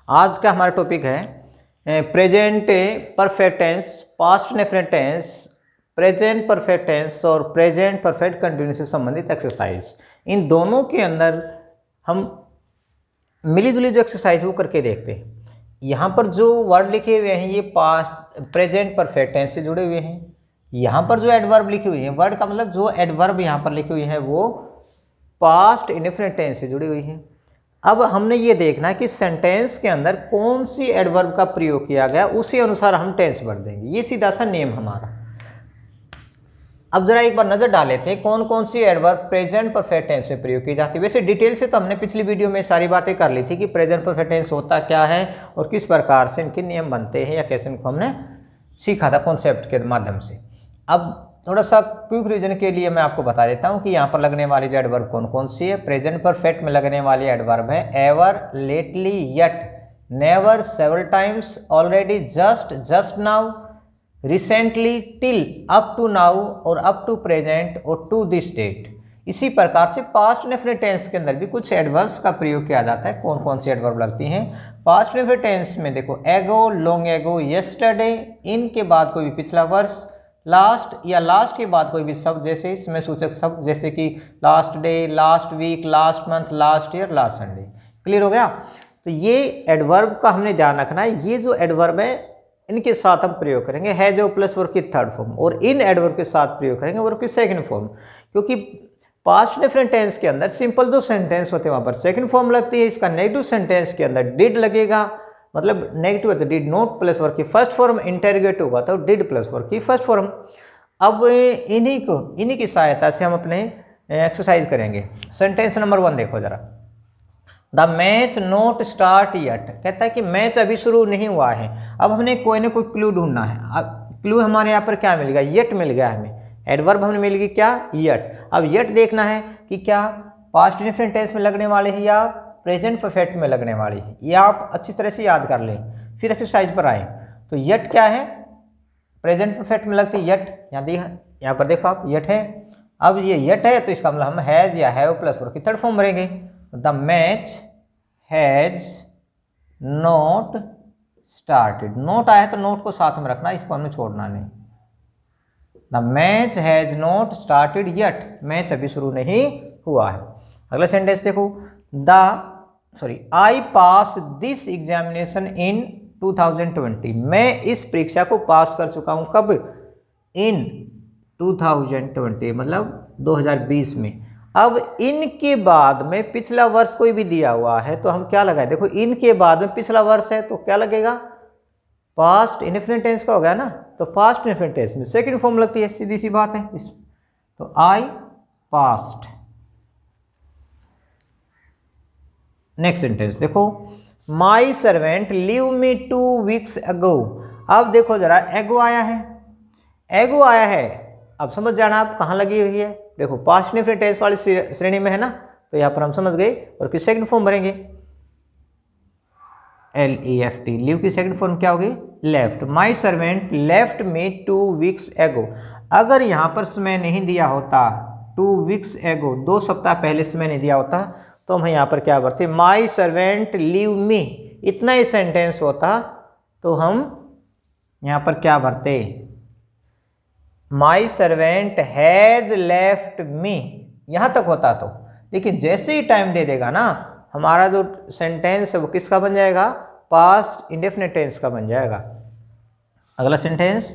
आज का हमारा टॉपिक है present perfect tense, past indefinite tense, present perfect tense और प्रेजेंट परफेक्ट कंटिन्यूस से संबंधित एक्सरसाइज। इन दोनों के अंदर हम मिली जुली जो एक्सरसाइज वो करके देखते हैं। यहाँ पर जो वर्ड लिखे हुए हैं ये पास्ट प्रेजेंट परफेक्ट टेंस से जुड़े हुए हैं। यहाँ पर जो एडवर्ब लिखी हुई है, वर्ड का मतलब जो एडवर्ब यहाँ पर लिखी हुई है वो पास्ट इंडेफिनिट टेंस से जुड़ी हुई है। अब हमने ये देखना है कि सेंटेंस के अंदर कौन सी एडवर्ब का प्रयोग किया गया, उसी अनुसार हम टेंस भर देंगे। ये सीधा सा नियम हमारा। अब जरा एक बार नजर डाल लेते हैं कौन कौन सी एडवर्ब प्रेजेंट परफेक्ट टेंस में प्रयोग की जाती है। वैसे डिटेल से तो हमने पिछली वीडियो में सारी बातें कर ली थी कि प्रेजेंट परफेक्ट टेंस होता क्या है और किस प्रकार से इनके नियम बनते हैं, या कैसे इनको हमने सीखा था कॉन्सेप्ट के माध्यम से। अब थोड़ा सा क्विक रीजन के लिए मैं आपको बता देता हूँ कि यहाँ पर लगने वाली जो एडवर्ब कौन कौन सी है। प्रेजेंट परफेक्ट में लगने वाली एडवर्ब है ever, lately, yet, never, several times, already, just, just now, recently, till, up to now और अप टू प्रेजेंट और टू दिस डेट। इसी प्रकार से पास्ट इंडेफिनिट टेंस के अंदर भी कुछ एडवर्ब्स का प्रयोग किया जाता है। कौन कौन सी एडवर्ब लगती हैं पास्ट इंडेफिनिट टेंस में? देखो, एगो, लॉन्ग एगो, यस्टरडे, इन के बाद कोई भी पिछला वर्ष, लास्ट या लास्ट के बाद कोई भी शब्द जैसे इसमें सूचक शब्द जैसे कि last day, last week, last month, last year, last Sunday. Clear हो गया? तो ये एडवर्ब का हमने ध्यान रखना है। ये जो एडवर्ब है इनके साथ हम प्रयोग करेंगे है जो प्लस वर्ब की थर्ड फॉर्म, और इन एडवर्ब के साथ प्रयोग करेंगे वर्ब की सेकंड फॉर्म। क्योंकि पास्ट इंडेफिनिट टेंस के अंदर सिंपल जो सेंटेंस होते हैं वहां पर सेकंड फॉर्म लगती है। इसका नेगेटिव सेंटेंस के अंदर डिड लगेगा, मतलब नेगेटिव है तो डिड नॉट प्लस वर्ब की फर्स्ट फॉर्म, इंटरोगेटिव होगा तो डिड प्लस वर्ब की फर्स्ट फॉर्म। अब इन्हीं की सहायता से हम अपने एक्सरसाइज करेंगे। सेंटेंस नंबर 1 देखो जरा। The match not start yet, कहता है कि मैच अभी शुरू नहीं हुआ है। अब हमने कोई ना कोई क्लू ढूंढना है। अब क्लू हमारे यहाँ पर क्या मिल गया? यट मिल गया हमें। एडवर्ब हमें मिल गई क्या? यट। अब यट देखना है कि क्या पास्ट इंडेफिनिट टेंस में लगने वाले हैं या प्रेजेंट परफेक्ट में लगने वाली है। ये आप अच्छी तरह से याद कर लें, फिर एक्सरसाइज पर आए। तो यट क्या है? प्रेजेंट परफेक्ट में लगती है यट। यहाँ पर देखो आप, यट है। अब ये यट है तो इसका मतलब हम हैज या हैव प्लस वर्ब की थर्ड फॉर्म भरेंगे। The match has not started. Note आया तो नोट को साथ में रखना, इसको हमें छोड़ना नहीं। The match has not started yet, match अभी शुरू नहीं हुआ है। अगला सेंटेंस देखो। आई पास दिस एग्जामिनेशन इन 2020, मैं इस परीक्षा को पास कर चुका हूं। कब? इन 2020, मतलब 2020 में। अब इन के बाद में पिछला वर्ष कोई भी दिया हुआ है तो हम क्या लगाए? देखो, इन के बाद में पिछला वर्ष है तो क्या लगेगा? पास्ट इंडेफिनिट टेंस का हो गया ना, तो पास्ट इंडेफिनिट टेंस में सेकंड फॉर्म लगती है, सीधी सी बात है। तो आई पास्ट। नेक्स्ट सेंटेंस देखो। My servant leave me 2 weeks ago. अब देखो जरा, एगो आया है, एगो आया है। अब समझ जाना आप कहाँ लगी हुई है। देखो, पास्ट इंडेफिनिट टेंस वाली श्रेणी में है ना, तो यहाँ पर हम समझ गए। और किस सेकंड फॉर्म भरेंगे? LEFT। लीव की सेकंड फॉर्म क्या होगी? Left. My servant left me 2 weeks एगो। अगर यहाँ पर समय नहीं दिया होता 2 वीक्स एगो, 2 सप्ताह पहले समय नहीं दिया होता, तो हम यहाँ पर क्या भरते? My servant leave me. इतना ही सेंटेंस होता तो हम यहाँ पर क्या भरते? My servant has left me, यहाँ तक होता तो। लेकिन जैसे ही टाइम दे देगा ना, हमारा जो सेंटेंस है वो किसका बन जाएगा? पास्ट इंडेफिनिट टेंस का बन जाएगा। अगला sentence.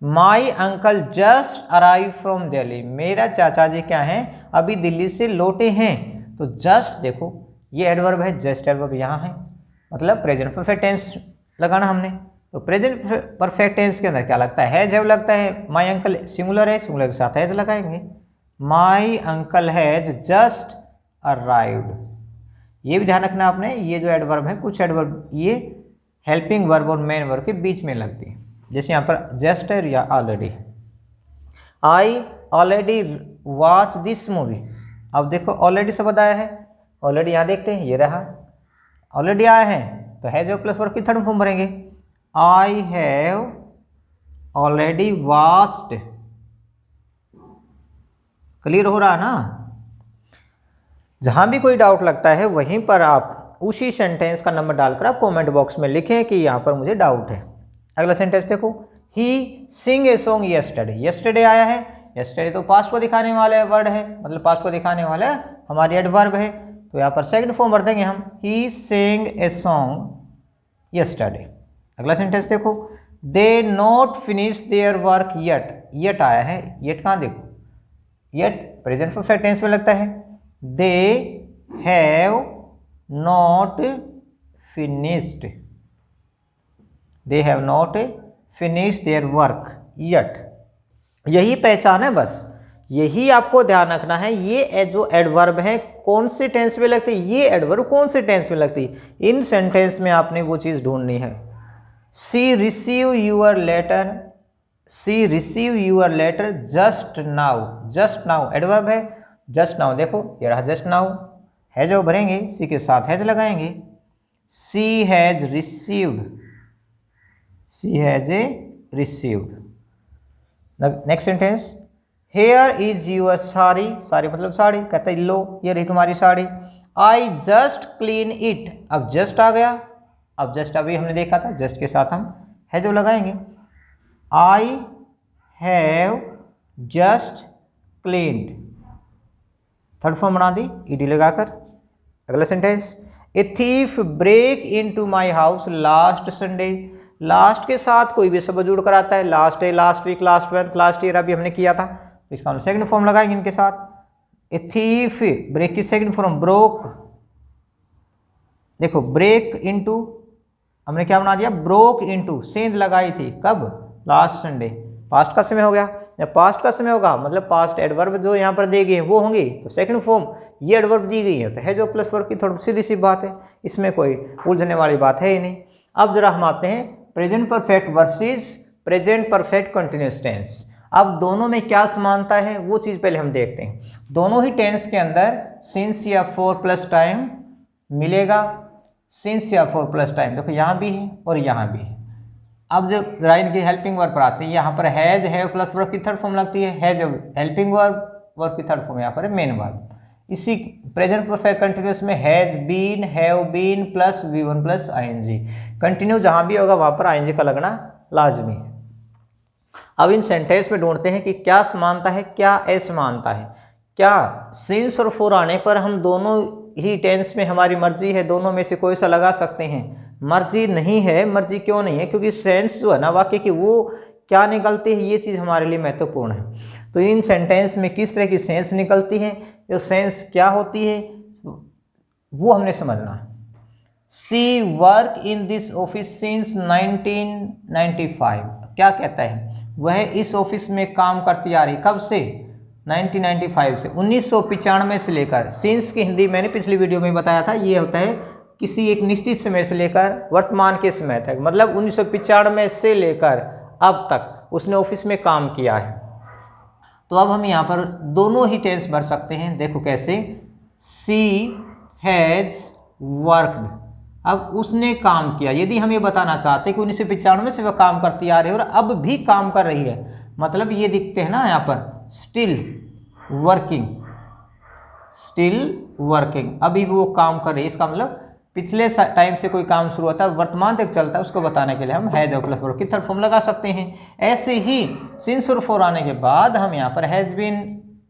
My uncle just arrive from Delhi, मेरा चाचा जी क्या हैं? अभी दिल्ली से लौटे हैं। तो जस्ट देखो, ये एडवर्ब है, जस्ट एडवर्ब यहाँ है, मतलब प्रेजेंट परफेक्ट टेंस लगाना हमने। तो प्रेजेंट परफेक्ट टेंस के अंदर क्या लगता है? हैज हैव लगता है। माई अंकल सिंगुलर है, सिंगुलर के साथ हैज लगाएंगे। My uncle has just arrived. ये भी ध्यान रखना आपने, ये जो एडवर्ब है, कुछ एडवर्ब ये हेल्पिंग वर्ब और मेन वर्ब के बीच में लगती है, जैसे यहाँ पर जस्ट है या already. I already watch this movie. अब देखो, ऑलरेडी शब्द आया है, ऑलरेडी यहाँ देखते हैं, ये रहा ऑलरेडी आया है, तो हैज हैव प्लस वर्ब की थर्ड फॉर्म भरेंगे। I have already watched. Clear हो रहा है ना? जहां भी कोई डाउट लगता है वहीं पर आप उसी सेंटेंस का नंबर डालकर आप कमेंट बॉक्स में लिखें कि यहाँ पर मुझे डाउट है। अगला सेंटेंस देखो, ही सिंग ए सॉन्ग यस्टरडे। यस्टरडे आया है, यस्टरडे तो पास्ट को दिखाने वाला वर्ड है, मतलब पास्ट को दिखाने वाला हमारी एडवर्ब है, तो यहाँ पर सेकंड फॉर्म भर देंगे हम, ही सिंग ए सॉन्ग यस्टरडे। अगला सेंटेंस देखो, they not finish their work yet. Yet आया है, येट कहाँ देखो, येट प्रेजेंट परफेक्ट टेंस में लगता है। They have not finished, they have not finish their work yet. यही पहचान है, बस यही आपको ध्यान रखना है। ये जो एडवर्ब है कौन से टेंस में लगती है, ये एडवर्ब कौन से टेंस में लगती है, इन सेंटेंस में आपने वो चीज़ ढूंढनी है। She receive your letter, she receive your letter just now. Just now adverb है, जस्ट नाउ देखो ये रहा जस्ट नाउ, है जो भरेंगे सी के साथ हैज लगाएंगे। She has received, she has received. Next sentence, here is your sari. Sari मतलब साड़ी, कहता है लो ये रही तुम्हारी sari. I just clean it, अब जस्ट आ गया, अब जस्ट अभी हमने देखा था, जस्ट के साथ हम है जो लगाएंगे। I have just cleaned, third form बना दी ईडी लगाकर। अगला sentence, a thief break into my house last Sunday. Last के साथ कोई भी शब्द जुड़ कर आता है, last day, last week, last month, last year, अभी हमने किया था, तो इसका हम सेकंड फॉर्म लगाएंगे इनके साथ। ए थीफ, ब्रेक की सेकंड फॉर्म ब्रोक, देखो ब्रेक इनटू हमने क्या बना दिया, ब्रोक इनटू, सेंध लगाई थी कब, लास्ट संडे। पास्ट का समय हो गया, जब पास्ट का समय होगा मतलब पास्ट एडवर्ब जो यहाँ पर दिए गए हैं वो होंगे, तो सेकंड फॉर्म ये एडवर्ब दी गई है तो है जो प्लस वर्ब की, थोड़ी सीधी सी बात है, इसमें कोई उलझने वाली बात है ही नहीं। अब जरा हम आते हैं present perfect versus present perfect continuous tense. अब दोनों में क्या समानता है वो चीज़ पहले हम देखते हैं। दोनों ही टेंस के अंदर सिंस या फॉर प्लस टाइम मिलेगा, सिंस या फॉर प्लस टाइम देखो यहाँ भी है और यहाँ भी है। अब जो राइन की हेल्पिंग वर्ब पर आते हैं, यहाँ पर हैज हैव प्लस वर्ब की थर्ड फॉर्म लगती है, हैज हेल्पिंग वर्ब की थर्ड फॉर्म यहाँ पर है मेन वर्ब। इसी प्रेजेंट परफेक्ट कंटिन्यूअस में has been, have been plus V1 plus ING. Continue जहाँ भी होगा वहाँ पर आईएनजी का लगना लाजमी है। अब इन सेंटेंस में ढूंढते हैं कि क्या समानता है क्या असमानता है। क्या सिंस और फॉर आने पर हम दोनों ही टेंस में हमारी मर्जी है, दोनों में से कोई सा लगा सकते हैं? मर्जी नहीं है। मर्जी क्यों नहीं है? क्योंकि सेंस जो है ना वाक्य की वो क्या निकलती है, ये चीज़ हमारे लिए महत्वपूर्ण है। तो इन सेंटेंस में किस तरह की सेंस निकलती है, जो सेंस क्या होती है वो हमने समझना है। She work in this office since 1995। क्या कहता है? वह इस ऑफिस में काम करती आ रही, कब से? 1995 से, 1995 से लेकर। सिंस की हिंदी मैंने पिछली वीडियो में बताया था, ये होता है किसी एक निश्चित समय से लेकर वर्तमान के समय तक, मतलब 1995 से लेकर अब तक उसने ऑफिस में काम किया है। तो अब हम यहाँ पर दोनों ही टेंस भर सकते हैं। देखो कैसे, सी हैज़ वर्कड, अब उसने काम किया। यदि हम ये बताना चाहते हैं कि 1995 से वह काम करती आ रही है और अब भी काम कर रही है, मतलब ये दिखते हैं ना यहाँ पर स्टिल वर्किंग, स्टिल वर्किंग, अभी भी वो काम कर रही है। इसका मतलब पिछले टाइम से कोई काम शुरू होता है वर्तमान तक चलता है, उसको बताने के लिए हम हैज और प्लस वर्ब की थर्ड फॉर्म लगा सकते हैं। ऐसे ही सिंस और फॉर आने के बाद हम यहाँ पर हैज बीन,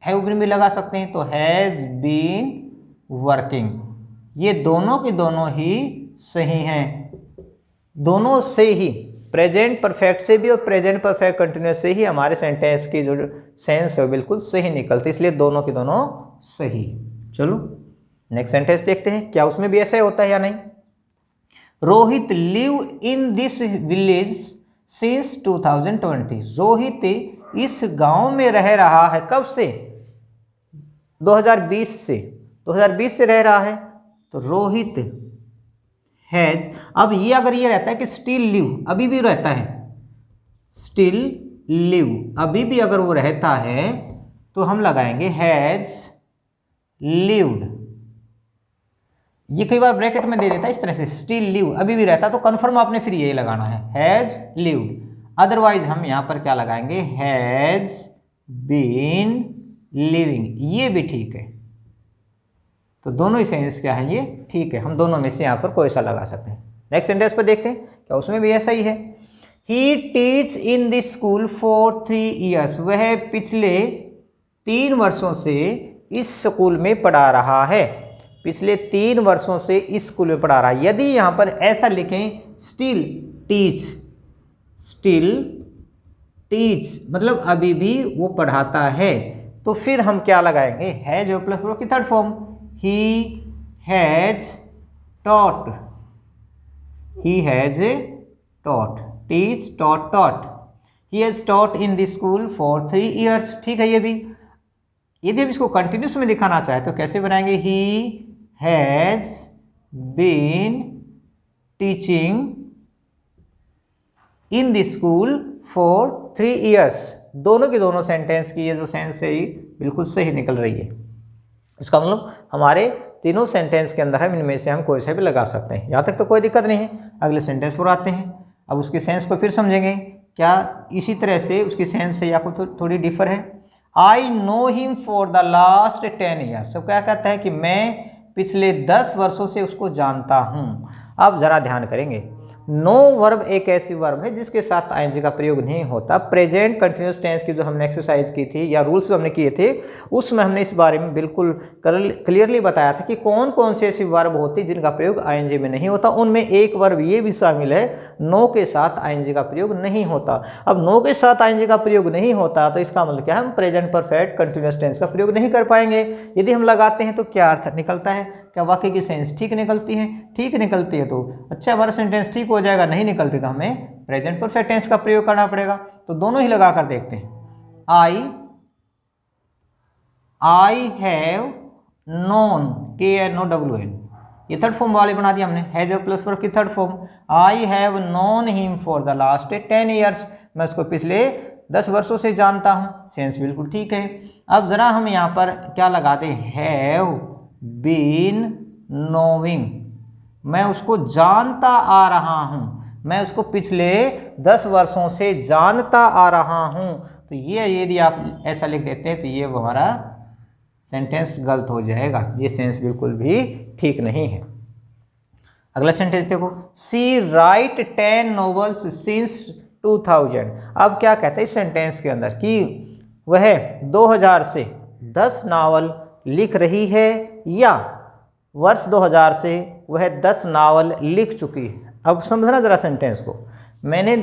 हैव बीन भी लगा सकते हैं। तो हैज बीन वर्किंग, ये दोनों के दोनों ही सही हैं। दोनों से ही, प्रेजेंट परफेक्ट से भी और प्रेजेंट परफेक्ट कंटिन्यूअस से ही हमारे सेंटेंस की जो सेंस है बिल्कुल सही निकलती, इसलिए दोनों के दोनों सही। चलो नेक्स्ट सेंटेंस देखते हैं, क्या उसमें भी ऐसा होता है या नहीं। Rohit live in this village since 2020। Rohit इस गांव में रह रहा है, कब से? 2020 से। 2020 से रह रहा है, तो रोहित हैज। अब ये अगर ये रहता है कि स्टिल लिव, अभी भी रहता है, स्टिल लिव अभी भी अगर वो रहता है तो हम लगाएंगे हैज लिव्ड। ये कई बार ब्रैकेट में दे देता है इस तरह से, स्टिल लिव अभी भी रहता, तो कंफर्म आपने फिर यही लगाना है हैज लिव्ड। अदरवाइज हम यहां पर क्या लगाएंगे, हैज बीन लिविंग, ये भी ठीक है। तो दोनों ही सेंस क्या है, ये ठीक है। हम दोनों में से यहाँ पर कोई सा लगा सकते हैं। नेक्स्ट सेंटेंस पर देखते हैं, क्या उसमें भी ऐसा ही है। He teach in this school for 3 years, वह पिछले 3 वर्षों से इस स्कूल में पढ़ा रहा है। पिछले 3 वर्षों से इस स्कूल में पढ़ा रहा है। यदि यहाँ पर ऐसा लिखें स्टिल टीच, स्टिल टीच मतलब अभी भी वो पढ़ाता है, तो फिर हम क्या लगाएंगे, हैज और प्लस वर्ब की third form, he has taught, he has taught, teach taught taught, he has taught in this school for 3 years. ठीक है। ये भी यदि हम इसको कंटिन्यूस में दिखाना चाहे तो कैसे बनाएंगे, he has been teaching in this school for 3 years. दोनों की दोनों सेंटेंस की ये जो सेंस है बिल्कुल सही निकल रही है। इसका मतलब हमारे तीनों सेंटेंस के अंदर हम इनमें से हम कोई सा भी लगा सकते हैं। यहाँ तक तो कोई दिक्कत नहीं है। अगले सेंटेंस पर आते हैं। अब उसकी सेंस को फिर समझेंगे, क्या इसी तरह से उसकी सेंस है या कोई थोड़ी डिफर है। I know him for the last 10 years. सब क्या कहता है कि मैं पिछले 10 वर्षों से उसको जानता हूँ। अब ज़रा ध्यान करेंगे, नो वर्ब एक ऐसी वर्ब है जिसके साथ आईएनजी का प्रयोग नहीं होता। प्रेजेंट कंटिन्यूअस टेंस की जो हमने एक्सरसाइज की थी या रूल्स हमने किए थे, उसमें हमने इस बारे में बिल्कुल क्लियरली बताया था कि कौन कौन सी ऐसी वर्ब होती जिनका प्रयोग आईएनजी में नहीं होता। उनमें एक वर्ब ये भी शामिल है, नो के साथ आईएनजी का प्रयोग नहीं होता। अब नो के साथ आईएनजी का प्रयोग नहीं होता तो इसका मतलब क्या है, हम प्रेजेंट परफेक्ट कंटिन्यूअस टेंस का प्रयोग नहीं कर पाएंगे। यदि हम लगाते हैं तो क्या अर्थ निकलता है, क्या वाक्य की सेंस ठीक निकलती है। ठीक निकलती है तो अच्छा हमारा सेंटेंस ठीक हो जाएगा, नहीं निकलती तो हमें प्रेजेंट परफेक्ट टेंस का प्रयोग करना पड़ेगा। तो दोनों ही लगा कर देखते हैं। आई हैव नोन, KNOWN, ये थर्ड फॉर्म वाले बना दिया हमने। हैज प्लस वर्ब की third form, I have known him for the last 10 years, मैं उसको पिछले 10 वर्षों से जानता हूँ। सेंस बिल्कुल ठीक है। अब जरा हम यहाँ पर क्या लगाते हैं, हैव बीन नोइंग, मैं उसको जानता आ रहा हूँ, मैं उसको पिछले 10 वर्षों से जानता आ रहा हूँ। तो ये यदि आप ऐसा लिख देते हैं तो ये हमारा सेंटेंस गलत हो जाएगा। ये सेंस बिल्कुल भी ठीक नहीं है। अगला सेंटेंस देखो, सी राइट 10 नॉवेल्स सिंस 2000। अब क्या कहते हैं इस सेंटेंस के अंदर कि वह 2000 से 10 नावल लिख रही है या वर्ष 2000 से वह 10 नावल लिख चुकी है। अब समझना ज़रा सेंटेंस को, मैंने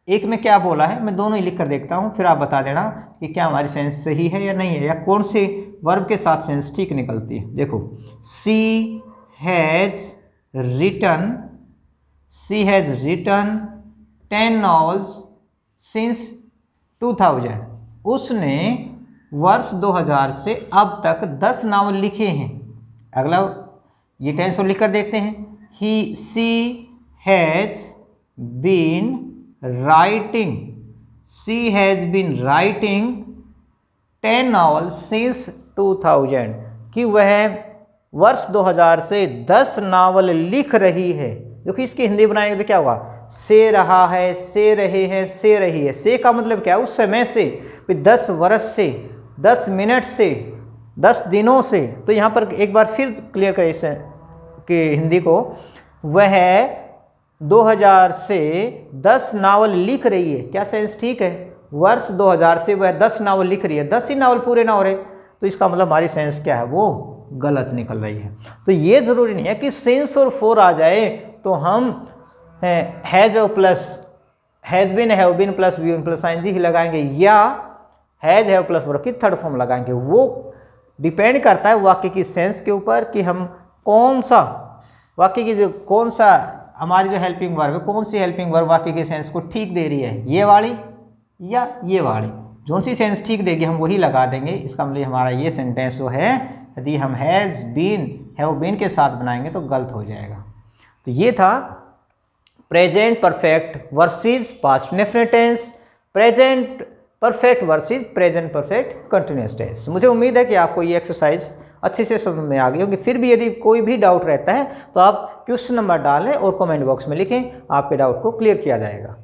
एक में क्या बोला है, मैं दोनों ही लिख कर देखता हूँ, फिर आप बता देना कि क्या हमारी सेंस सही है या नहीं है, या कौन से वर्ब के साथ सेंस ठीक निकलती है। देखो, सी हैज़ रिटन 10 नॉवेल्स सिंस 2000। उसने वर्ष 2000 से अब तक 10 नावल लिखे हैं। अगला ये टेंस को लिख कर देखते हैं, she has been writing 10 novel since 2000, कि वह वर्ष 2000 से 10 नावल लिख रही है। देखो इसकी हिंदी बनाएंगे तो क्या होगा, से रहा है, से रहे हैं, से रही है। से का मतलब क्या है, उस समय से, 10 वर्ष से, 10 मिनट से, 10 दिनों से। तो यहाँ पर एक बार फिर क्लियर करें इस कि हिंदी को, वह 2000 से 10 नावल लिख रही है। क्या सेंस ठीक है, वर्ष 2000 से वह 10 नावल लिख रही है, 10 ही नावल पूरे ना हो रहे, तो इसका मतलब हमारी सेंस क्या है, वो गलत निकल रही है। तो ये जरूरी नहीं है कि सेंस और फोर आ जाए तो हम हैज और plus has been, have been plus V plus ING ही लगाएंगे, या हैज हैव प्लस वर्ब की थर्ड फॉर्म लगाएंगे। वो डिपेंड करता है वाक्य की सेंस के ऊपर कि हम कौन सा वाक्य की जो कौन सा हमारी जो हेल्पिंग वर्ब है, कौन सी हेल्पिंग वर्ब वाक्य की सेंस को ठीक दे रही है, ये वाली या ये वाली। जो सी सेंस ठीक देगी हम वही लगा देंगे। इसका मतलब हमारा ये सेंटेंस जो है, यदि हम हैज़ बीन, हैव बीन के साथ बनाएंगे तो गलत हो जाएगा। तो ये था present perfect versus past indefinite tense, present perfect versus present perfect continuous tense. मुझे उम्मीद है कि आपको ये एक्सरसाइज अच्छे से समझ में आ गई होगी। फिर भी यदि कोई भी डाउट रहता है तो आप क्वेश्चन नंबर डालें और कमेंट बॉक्स में लिखें, आपके डाउट को क्लियर किया जाएगा।